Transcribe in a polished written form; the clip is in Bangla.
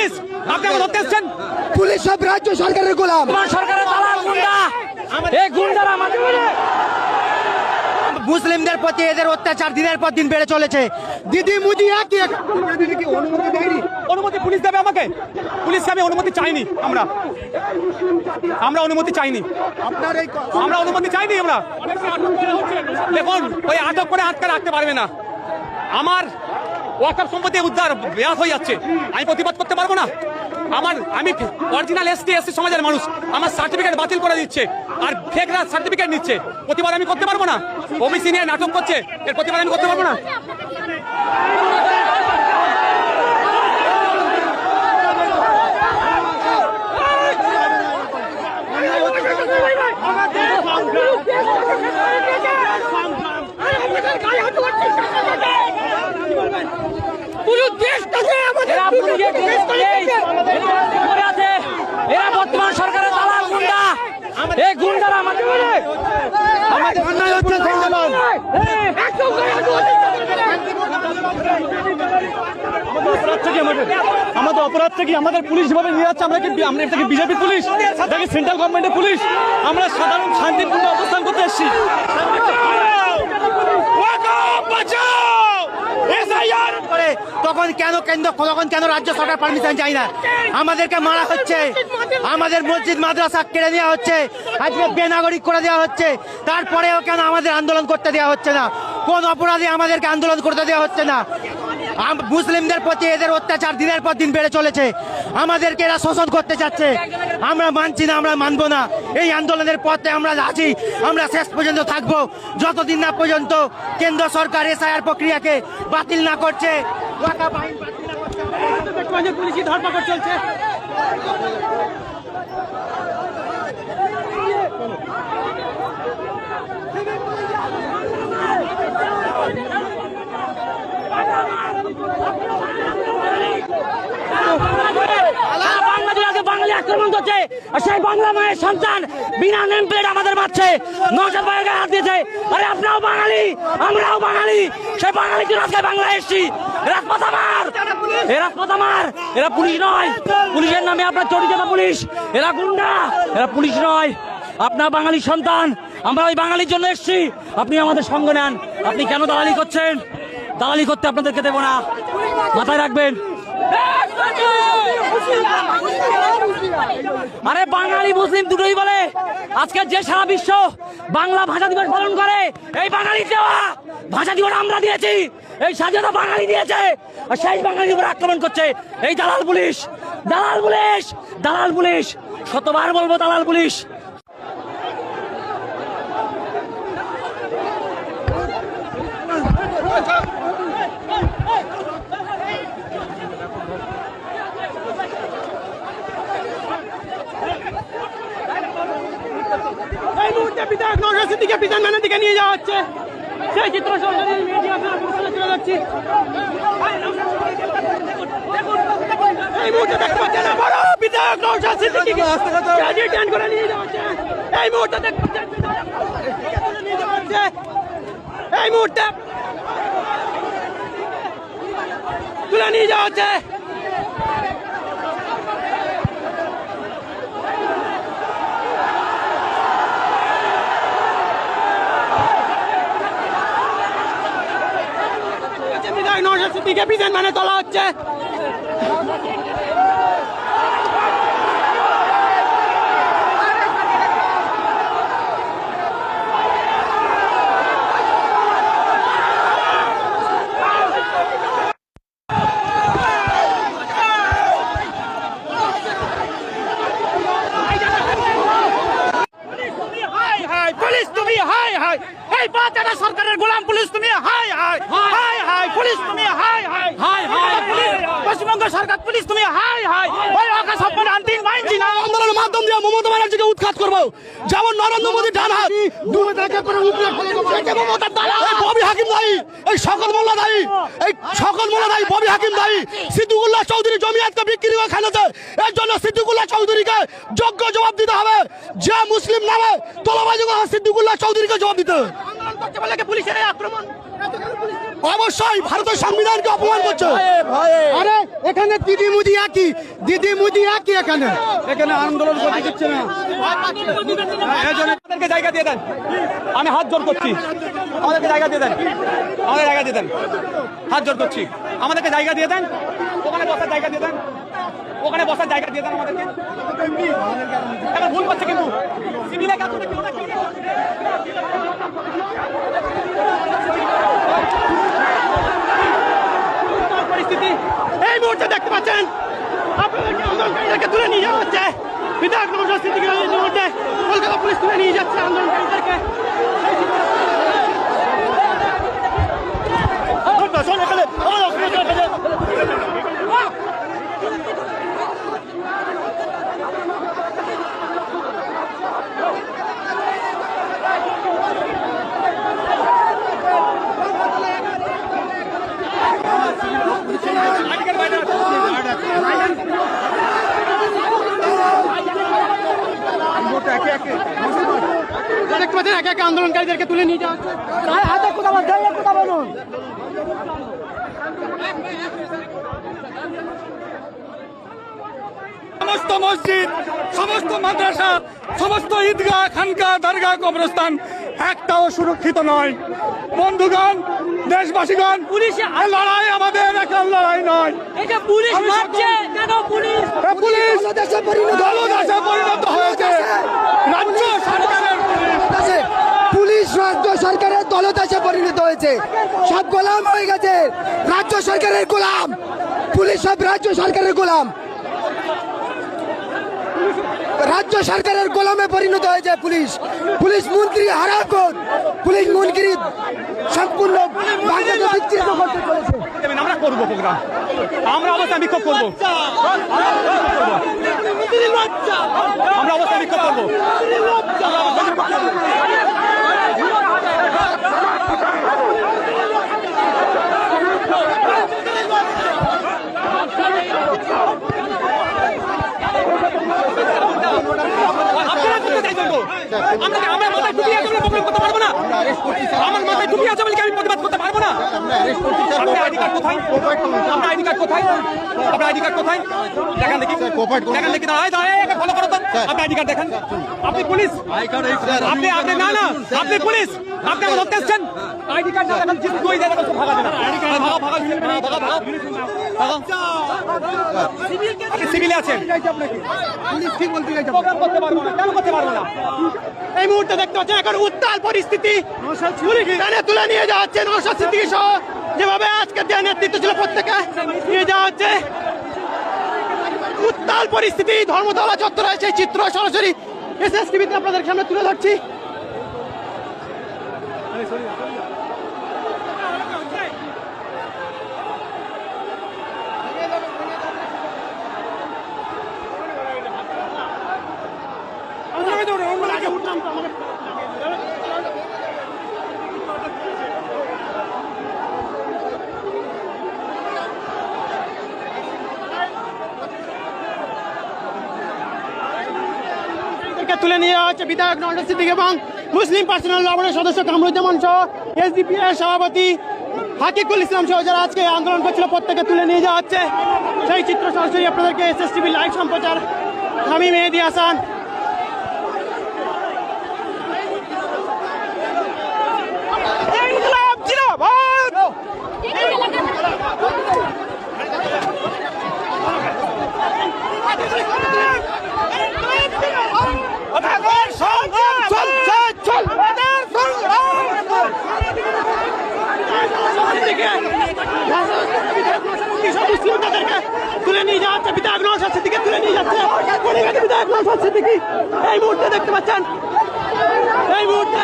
পুলিশ আপনাকে ধরতে এসেছেন? পুলিশ সব রাজ্য সরকারের গোলাম। সরকারের দালাল গুন্ডা, এই গুন্ডারা মুসলিমদের প্রতি এদের অত্যাচার দিনের পর দিন বেড়ে চলেছে। দিদি মুদি একই অনুমতি পুলিশ দেবে আমাকে? পুলিশকে আমি অনুমতি চাইনি, আমরা অনুমতি চাইনি, আমরা অনুমতি চাইনি। আমরা দেখুন, ওই আটক করে আটকে রাখতে পারবে না। আমার ওয়াকফ সম্পত্তি উদ্ধার ব্যাহত হয়ে যাচ্ছে, আমি প্রতিবাদ করতে পারবো না। আমি অরিজিনাল এসটি সমাজের মানুষ, আমার সার্টিফিকেট বাতিল করে দিচ্ছে আর ফেকরা সার্টিফিকেট নিচ্ছে, প্রতিবাদ আমি করতে পারবো না। ওবিসি নিয়ে নাটক করছে, এর প্রতিবাদ আমি করতে পারবো না। এরা বর্তমান সরকারের দালাল গুন্ডা, এই গুন্ডারা আমাদের অপরাধটা কি? আমাদের পুলিশ ভাবে নিয়ে যাচ্ছে। আমরা এটা কি বিজেপি পুলিশ নাকি সেন্ট্রাল গভর্নমেন্টের পুলিশ? আমরা সাধারণ শান্তিপূর্ণ অবস্থান করতে এসেছি। তখন কেন রাজ্য সরকার পারমিশন চাই না? আমাদেরকে মারা হচ্ছে, আমাদের মসজিদ মাদ্রাসা কেড়ে দেওয়া হচ্ছে, আজকে বেনাগরিক করে দেওয়া হচ্ছে, তারপরেও কেন আমাদের আন্দোলন করতে দেওয়া হচ্ছে না? কোন অপরাধে আমাদেরকে আন্দোলন করতে দেওয়া হচ্ছে না? মুসলিমদের প্রতি এদের অত্যাচার দিনের পর দিন বেড়ে চলেছে, আমাদেরকে এরা শোষণ করতে চাচ্ছে। আমরা মানছি না, আমরা মানবো না। এই আন্দোলনের পথে আমরা আছি, আমরা শেষ পর্যন্ত থাকবো, যতদিন না পর্যন্ত কেন্দ্র সরকার এসআইআর প্রক্রিয়াকে বাতিল না করছে। পুলিশি ধরপাকড় চলছে। বাঙালি আক্রমণ করছে, সেই বাংলা মায়ের সন্তান বিনা নেম প্লেট আমাদের মারছে, নওশাদ ভাইয়ের গায়ে হাত দিয়েছে। আরে আপনারাও বাঙালি, আমরাও বাঙালি, সেই বাঙালি কি আজকে বাংলা এসছি? রাজপথ আমার, এরা পুলিশ নয়, পুলিশের নামে আপনার চরিচাটা পুলিশ, এরা গুন্ডা, এরা পুলিশ নয়। আপনার বাঙালি সন্তান, আমরা ওই বাঙালির জন্য এসছি। আপনি আমাদের সঙ্গ নেন। আপনি কেন দালালি করছেন? দালালি করতে আপনাদেরকে দেবো না, মাথায় রাখবেন। আরে বাঙালি মুসলিম দুটোই বলে। আজকে যে সারা বিশ্ব বাংলা ভাষা দিবস পালন করে, এই বাঙালি দেওয়া ভাষা দিবস আমরা দিয়েছি, এই স্বাধীনতা বাঙালি দিয়েছে, আর সেই বাঙালির উপর আক্রমণ করছে এই দালাল পুলিশ, দালাল পুলিশ, দালাল পুলিশ। শতবার বলবো দালাল পুলিশ। এই মুহূর্তে বিধায়ক নওশাদ সিদ্দিকীকে বিধান ম্যানের দিকে নিয়ে যাওয়া হচ্ছে, সেই চিত্র সরাসরি মিডিয়া চলে যাচ্ছি। এই মুহূর্তে দেখতে পাচ্ছেন বড় বিধায়ক নওশাদ সিদ্দিকীকে ডিটেইন করে নিয়ে যাওয়া হচ্ছে। এই মুহূর্তে দেখতে পাচ্ছেন নিয়ে যাওয়া হচ্ছে, এই মুহূর্তে তুলে নিয়ে যাওয়া হচ্ছে। নওশাদ সিদ্দিকীকে বিধান মানে তোলা হচ্ছে। পুলিশ তুমি হাই হাই, এই বাচ্চাটা সরকারের গোলাম পুলিশ তুমি হাই হাই, হাই হাই পুলিশ তুমি হাই হাই, হাই হাই পশ্চিমবঙ্গ সরকার পুলিশ তুমি হাই হাই। ওই আকাশ সম্পন্ন আনতিন মাইনছি না, আন্দোলনের মাধ্যম দিয়ে মমতা ব্যানার্জিকে উৎখাত করবো, যেমন নরেন্দ্র মোদী ডান হাত দুই থেকে করে উৎখাত করে দেবো। মমতার দালাল ববি হাকিম দায়ী, এই সকল মোল্লা দায়ী, এই সকল মোল্লা দায়ী, ববি হাকিম দায়ী। সিদ্দিকুল্লাহ চৌধুরী জমিয়াতকে বিক্রি করে খেলেছে, এর জন্য সিদ্দিকুল্লাহ চৌধুরীকে যোগ্য জবাব দিতে হবে। যে মুসলিম নামে তোলাবাজি করে সিদ্দিকুল্লাহ চৌধুরীকে জবাব দিতে হবে। আন্দোলন করছে বলে কি পুলিশের এই আক্রমণ? অবশ্যই ভারতের সংবিধানকে অপমান করছো। আরে এখানে দিদি মুদি একই, দিদি মুদি একই। এখানে আন্দোলন করতে দিচ্ছে না। আমাদেরকে জায়গা দিয়ে দেন, আমি হাত জোর করছি, আমাদেরকে জায়গা দিয়ে দেন, আমাদের জায়গা দিয়ে দেন, হাত জোর করছি, আমাদেরকে জায়গা দিয়ে দেন, ওখানে বসার জায়গা দিয়ে দেন, ওখানে বসার জায়গা দিয়ে দেন আমাদেরকে। এখন ভুল করছে কিন্তু সিভিলে কাজ করতে কেউ না কেউ না। পরিস্থিতি এই মুহূর্তে দেখতে পাচ্ছেন, আপনাদেরকে আন্দোলনকারীদেরকে তুলে নিয়ে যাওয়া হচ্ছে। বিধায়ক নওশাদ সিদ্দিকীর মধ্যে কলকাতা পুলিশ তুলে নিয়ে যাচ্ছে আন্দোলনকারীদেরকে। দেখতে পাচ্ছেন একে একে আন্দোলনকারীদেরকে তুলে নিয়ে যাওয়া হচ্ছে। সমস্ত মসজিদ, সমস্ত মাদ্রাসা, সমস্ত ঈদগাহ, খানকাহ, দরগাহ, কবরস্থান একটাও সুরক্ষিত নয়। বন্ধুগণ, দেশবাসীগণ, পুলিশের লড়াই আমাদের একার লড়াই নয়। পুলিশ দলদাসে পরিণত হয়েছে রাজ্য সরকারের পুলিশ রাজ্য সরকারের দলদাসে পরিণত হয়েছে। সব গোলাম হয়ে গেছে, রাজ্য সরকারের গোলাম। পুলিশ সব রাজ্য সরকারের গোলাম, রাজ্য সরকারের গোলামে পরিণত হয়েছে পুলিশ। পুলিশ মন্ত্রী হারামখোর, পুলিশ মন্ত্রী সম্পূর্ণ বাংলাকে বিচ্ছিন্ন করতে চলেছে। আমরা করবো প্রোগ্রাম, আমরা অবস্থা বিক্ষোভ করবো, আমরা অবস্থা বিক্ষোভ করবো। আমার মাথায় টুপি আছে বলে প্রোগ্রাম করতে পারবো না, আমার মাথায় টুপি আছে বলে আমি প্রতিবাদ করতে পারবো না। আপনার আইডি কার্ড কোথায়? আপনার আইডি কার্ড কোথায়? আপনার আইডি কার্ড কোথায়? দেখান দেখি, দেখান দেখি। ফলো করো তো, আপনার আইডি কার্ড দেখান। আপনি পুলিশ? আপনি আপনি না না, আপনি পুলিশ, আপনি আমার ধরতে এসছেন। আইডি কার্ড না দেখান, জিনিস কই দেখান, ভাগা দেন, ভাগা ভাগা ভাগা ভাগা। আপনি সিভিলে আছেন, প্রোগ্রাম করতে পারবো না। কেন করতে পারবো না? এই মুহূর্তে দেখতে পাচ্ছেন এখন উত্তাল পরিস্থিতি। পুলিশ এখানে তুলে নিয়ে যাওয়া হচ্ছে নওশাদ সিদ্দিকী সহ যেভাবে আজকের যে নেতৃত্ব ছিল প্রত্যেকে নিয়ে যাওয়া হচ্ছে। উত্তাল পরিস্থিতি ধর্মতলা চত্বরে সেই চিত্র সরাসরি এসএসটিভিতে আপনাদের সামনে তুলে ধরছি। তুলে নিয়ে যাওয়া হচ্ছে বিধায়ক নওশাদ সিদ্দিকী এবং মুসলিম পার্সোনাল লবণের সদস্য কামরুজ্জামান সহ এসডিপি এর সভাপতি হাকিকুল ইসলাম সহ যারা আজকে আন্দোলন করছিল প্রত্যেকে তুলে নিয়ে যাওয়া হচ্ছে। সেই চিত্র সরাসরি আপনাদেরকে এসএসটিভি লাইভ সম্প্রচার। আমি মেহেদি হাসান। তুলে নিয়ে যাচ্ছে বিধায়ক নওশাদ সিদ্দিকী, তুলে নিয়ে যাচ্ছে বিধায়ক নওশাদ সিদ্দিকী। এই মুহূর্তে দেখতে পাচ্ছেন, এই মুহূর্তে